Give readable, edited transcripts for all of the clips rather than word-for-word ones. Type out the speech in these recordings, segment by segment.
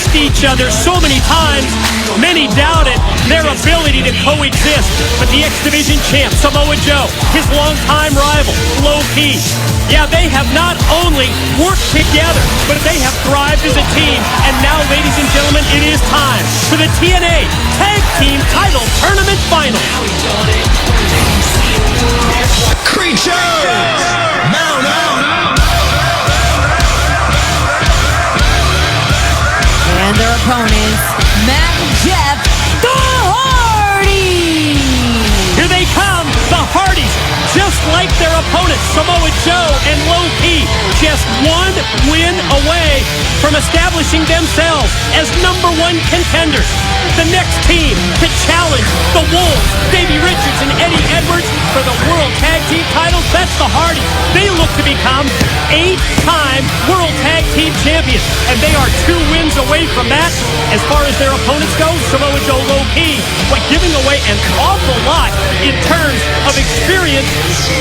faced each other so many times, many doubted their ability to coexist. But the X Division champ, Samoa Joe, his longtime rival, Low Ki, yeah, they have not only worked together, but they have thrived as a team. And now, ladies and gentlemen, it is time for the TNA Tag Team Title Tournament Final. Creatures! Mount out! And their opponents, Matt and Jeff, the Hardys! Here they come, the Hardys, just like their opponents, Samoa Joe and Low Ki, just one win away from establishing themselves as #1 contenders. The next team to challenge the Wolves, Davey Richards and Eddie Edwards, for the World Tag Team titles, that's the Hardys. They look to become 8-time World Tag Team champions, and they are 2 wins away from that. As far as their opponents go, Samoa Joe, Low Ki, giving away an awful lot in terms of experience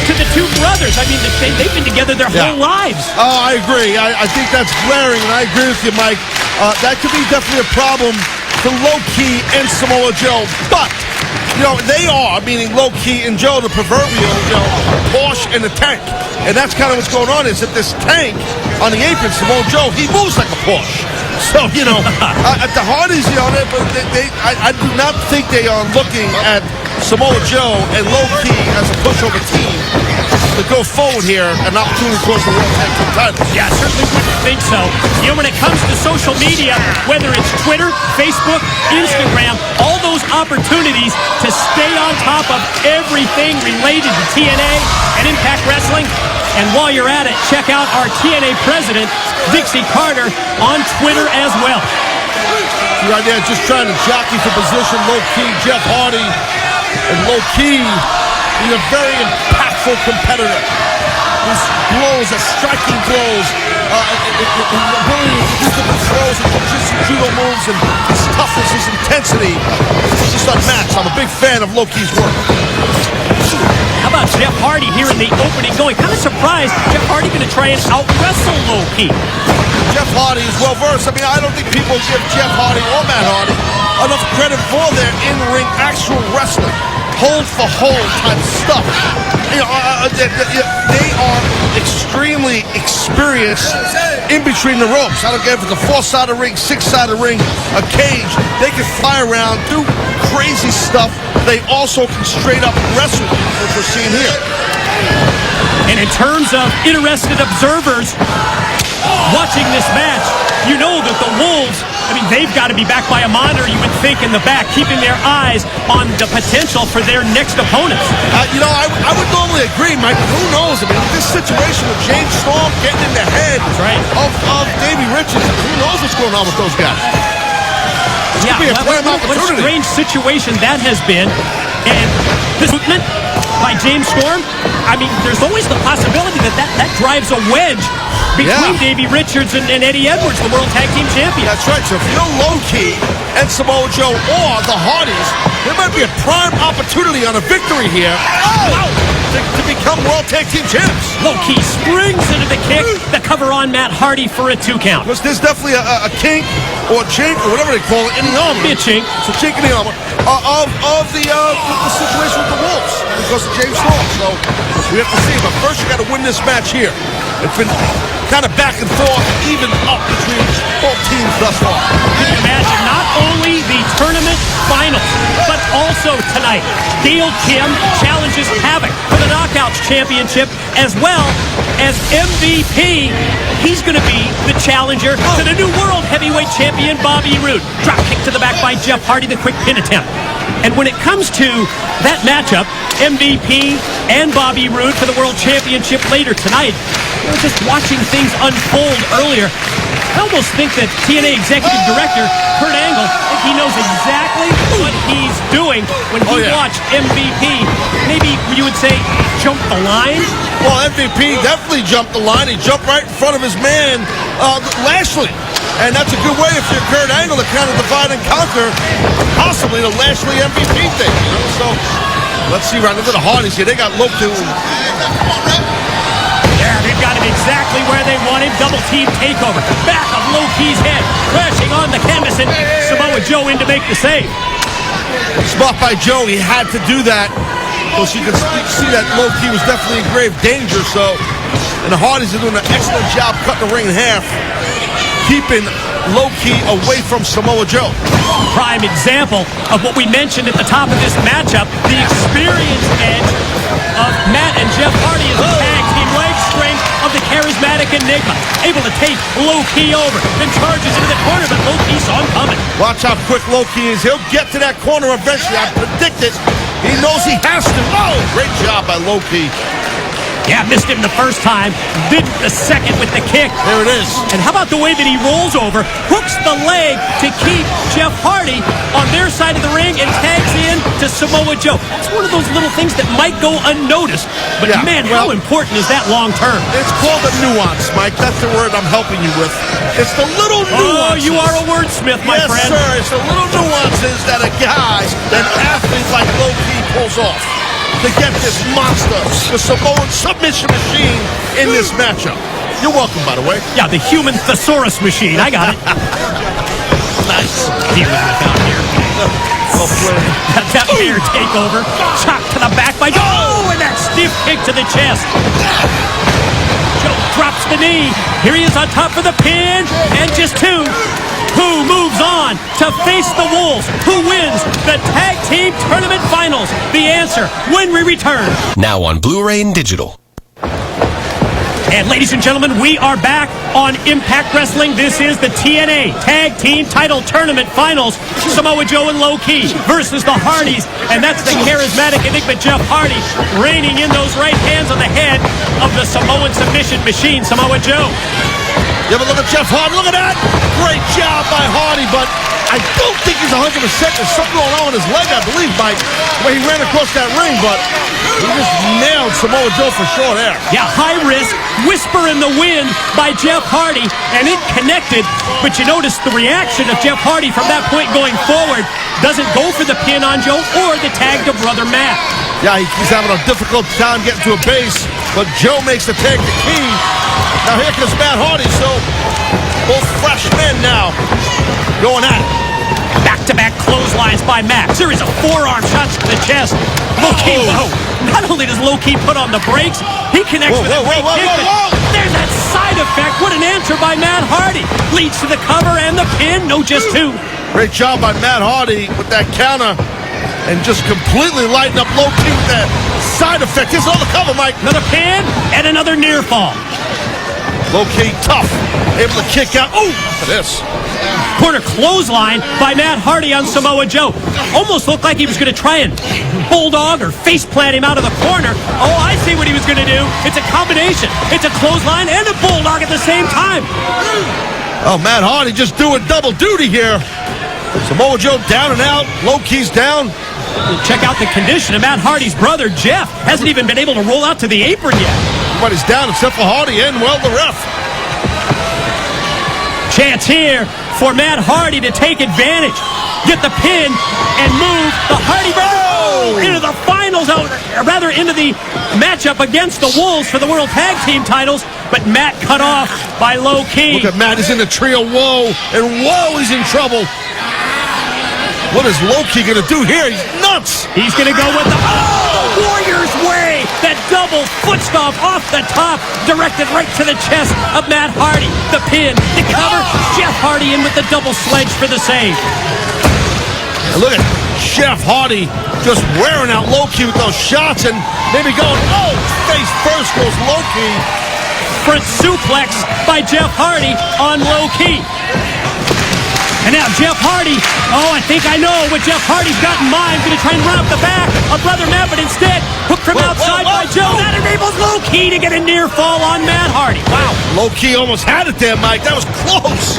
to the 2 brothers. I mean, they've been together their whole lives. Oh, I agree. I think that's glaring, and I agree with you, Mike. That could be definitely a problem for Low Ki and Samoa Joe. But, they are, meaning Low Ki and Joe, the proverbial, Porsche and the tank. And that's kind of what's going on, is that this tank on the apron, Samoa Joe, he moves like a Porsche. So, at the Hardys, I do not think they are looking at Samoa Joe and Low Ki as a pushover team to go forward here, an opportunity towards the World Tag Team titles. Yeah, I certainly wouldn't think so. When it comes to social media, whether it's Twitter, Facebook, Instagram, all those opportunities to stay on top of everything related to TNA and Impact Wrestling. And while you're at it, check out our TNA president, Dixie Carter, on Twitter as well. See right there, just trying to jockey for position. Low Ki, Jeff Hardy, and Low Ki, he's a very impactful competitor. His blows are striking blows. His ability to use different throws and judo moves, and his toughness, his intensity, is just unmatched. I'm a big fan of Low Ki's work. How about Jeff Hardy here in the opening going? Kind of surprised. Jeff Hardy going to try and out-wrestle Low Ki. Jeff Hardy is well-versed. I mean, I don't think people give Jeff Hardy or Matt Hardy enough credit for their in-ring actual wrestling. Hold-for-hold type stuff. They are extremely experienced in between the ropes. I don't care if it's a 4-sided ring, 6-sided ring, a cage. They can fly around, do crazy stuff. They also can straight up wrestle, which we're seeing here. And in terms of interested observers watching this match, you know that the Wolves, they've got to be backed by a monitor, you would think, in the back, keeping their eyes on the potential for their next opponents. I would normally agree, Mike, but who knows? This situation with James Storm getting in the head of Davey Richards, who knows what's going on with those guys? Yeah, what a strange situation that has been. And this movement by James Storm, there's always the possibility that drives a wedge between Davey Richards and Eddie Edwards, the World Tag Team champion. That's right. So if you're Low Ki and Samoa Joe or the Hardys, there might be a prime opportunity on a victory here to become World Tag Team champs. Low Ki springs into the kick, the cover on Matt Hardy for a 2 count. Because there's definitely a kink or chink or whatever they call it in the armor. Be a chink. It's a chink in the armor of the situation with the Wolves because of James Storm. So we have to see. But first, you got to win this match here. It's been kind of back and forth, even up between both teams thus far. You can imagine not only the tournament finals, but also tonight, Gail Kim challenges Havoc for the Knockouts Championship, as well as MVP. He's going to be the challenger to the new World Heavyweight Champion, Bobby Roode. Drop kick to the back by Jeff Hardy, the quick pin attempt. And when it comes to that matchup, MVP and Bobby Roode for the World Championship later tonight, we were just watching things unfold earlier. I almost think that TNA Executive Director, Kurt Angle, he knows exactly what he's doing when he watched MVP. Maybe you would say jump the line? Well, MVP definitely jumped the line. He jumped right in front of his man, Lashley. And that's a good way if you're Kurt Angle to kind of divide and conquer possibly the Lashley MVP thing. So let's see right into the Hardys here. They got Low Ki. They've got him exactly where they want him. Double team takeover. Back of Low Ki's head. Crashing on the canvas. Joe in to make the save. Smart by Joe. He had to do that. Because you can see that low-key was definitely in grave danger. And the Hardys are doing an excellent job cutting the ring in half, keeping low-key away from Samoa Joe. Prime example of what we mentioned at the top of this matchup, the experience edge of Matt and Jeff Hardy as a tag team, leg strength of the charismatic Enigma, able to take low-key over, then charges into the corner, but low-key saw him coming. Watch how quick low-key is. He'll get to that corner eventually. I predict it. He knows he has to. Oh, great job by low-key. Yeah, missed him the first time, did the second with the kick. There it is. And how about the way that he rolls over, hooks the leg to keep Jeff Hardy on their side of the ring and tags in to Samoa Joe. That's one of those little things that might go unnoticed, but Yeah, man, well, how important is that long term? It's called a nuance, Mike. That's the word I'm helping you with. It's the little Oh, nuances. you are a wordsmith, my yes, friend. sir. It's the little nuances that a guy, an athlete like low-key pulls off to get this monster, the Samoan submission machine in this matchup. You're welcome, by the way. Yeah, the human thesaurus machine. I got it. Nice. Dealing with down here. That mirror takeover. Chop to the back by Joe. Oh, and that stiff kick to the chest. Joe drops the knee. Here he is on top for the pin. And just two. Who moves on to face the Wolves? Who wins the Tag Team Tournament Finals? The answer when we return. Now on Blu-ray and digital. And ladies and gentlemen, we are back on Impact Wrestling. This is the TNA Tag Team Title Tournament Finals. Samoa Joe and Low-Key versus the Hardys. And that's the charismatic Enigma Jeff Hardy reigning in those right hands on the head of the Samoan submission machine, Samoa Joe. Yeah, but look at Jeff Hardy. Look at that. Great job by Hardy, but I don't think he's 100%. There's something going on with his leg, I believe, Mike, the way he ran across that ring, but he just nailed Samoa Joe for sure there. Yeah, high risk, whisper in the wind by Jeff Hardy, and it connected. But you notice the reaction of Jeff Hardy from that point going forward. Doesn't go for the pin on Joe or the tag to Brother Matt. Yeah, he's having a difficult time getting to a base, but Joe makes the tag the key. Now here comes Matt Hardy, so both fresh men now going at it. Back-to-back clotheslines by Matt. Series of forearm shots to the chest. Low-key, not only does Low-key put on the brakes, he connects with a great kick, but there's that side effect. What an answer by Matt Hardy. Leads to the cover and the pin. No, just two. Great job by Matt Hardy with that counter and just completely lighting up Low-key with that side effect. Here's another cover, Mike. Another pin and another near fall. Low-key tough, able to kick out. Oh, this. Corner clothesline by Matt Hardy on Samoa Joe. Almost looked like he was going to try and bulldog or faceplant him out of the corner. Oh, I see what he was going to do. It's a combination. It's a clothesline and a bulldog at the same time. Oh, Matt Hardy just doing double duty here. Samoa Joe down and out. Low-key's down. Check out the condition of Matt Hardy's brother, Jeff. Hasn't even been able to roll out to the apron yet. Everybody's down except for Hardy and, well, the ref. Chance here for Matt Hardy to take advantage. Get the pin and move the Hardy Brother into the finals, rather into the matchup against the Wolves for the World Tag Team titles. But Matt cut off by Low-Key. Look at Matt, he's in the trio. Whoa, and whoa, he's in trouble. What is Low-Key going to do here? He's nuts. He's going to go with the Warrior's Way. That double foot stomp off the top, directed right to the chest of Matt Hardy. The pin, the cover, Jeff Hardy in with the double sledge for the save. And look at Jeff Hardy just wearing out Low-Key with those shots and maybe going, oh, face first goes Low-Key. Front suplex by Jeff Hardy on Low-Key. And now Jeff Hardy, I think I know what Jeff Hardy's got in mind. Going to try and run up the back of Brother Matt, but instead, hooked from outside by Joe. That enables Low-Key to get a near fall on Matt Hardy. Wow. Low-Key almost had it there, Mike. That was close.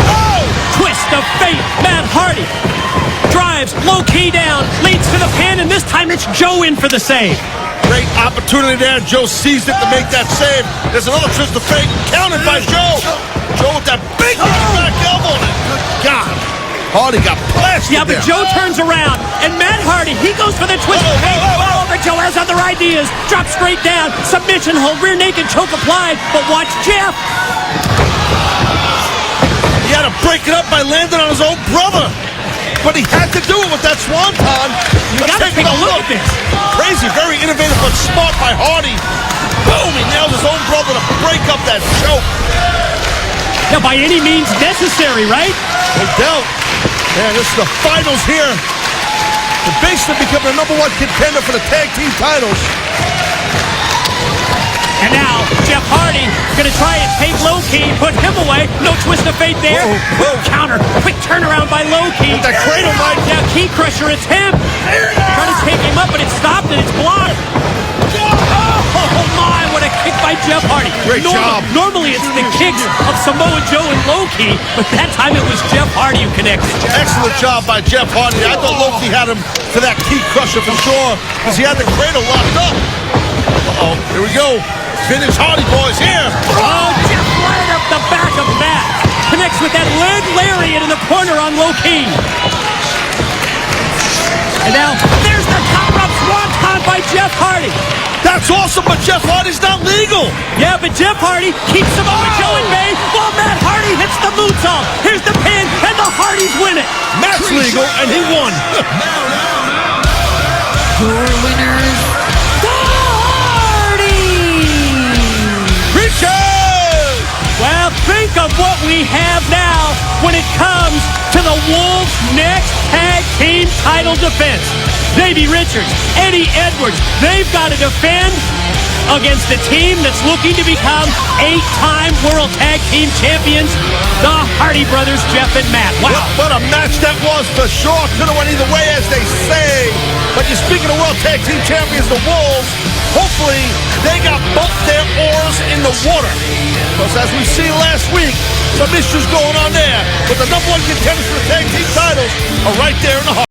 Oh! Twist of fate. Matt Hardy drives Low-Key down, leads to the pin, and this time it's Joe in for the save. Great opportunity there. Joe seized it to make that save. There's another twist of fate countered by Joe. Joe with that big back elbow. Good God. Hardy got blasted. Yeah, but Joe turns around, and Matt Hardy, he goes for the twist of fate. Oh, but Joe has other ideas. Drops straight down. Submission hold, rear naked choke applied. But watch Jeff. He had to break it up by landing on his own brother. But he had to do it with that swanton. You gotta take a look at this. Crazy, very innovative, but smart by Hardy. Boom, he nails his own brother to break up that choke. Yeah, by any means necessary, right? No doubt. Man, this is the finals here. The Basement becoming the #1 contender for the tag team titles. And now, Jeff Hardy gonna try and take Low-Key, put him away. No twist of fate there. Whoa. Counter, quick turnaround by Low-Key. That cradle, Mike. Now, Key Crusher, it's him. Trying to take him up, but it's stopped and it's blocked. Oh my, what a kick by Jeff Hardy. Great job. Normally it's the kicks of Samoa Joe and Low-Key, but that time it was Jeff Hardy who connected. Excellent job by Jeff Hardy. I thought Loki had him for that key crusher for sure, because he had the cradle locked up. Uh-oh, here we go. Vintage Hardy boys here. Oh, Jeff right up the back of that. Connects with that leg lariat in the corner on Low-Key. And now, there's the cover-up swanton by Jeff Hardy. That's awesome, but Jeff Hardy's not legal. Yeah, but Jeff Hardy keeps Samoa Joe in bay while Matt Hardy hits the moonsault. Here's the pin, and the Hardys win it. Matt's legal, and he won. Your winners, the Hardys! Preachers! Well, think of what we have now when it comes to the Wolves' next tag team title defense. Davey Richards, Eddie Edwards, they've got to defend against a team that's looking to become 8-time World Tag Team Champions, the Hardy Brothers, Jeff and Matt. Wow. What a match that was for sure. Could have went either way, as they say. But you're speaking of World Tag Team Champions, the Wolves, hopefully they got both their oars in the water. Because as we see last week, some issues going on there. But the #1 contenders for the tag team titles are right there in the heart.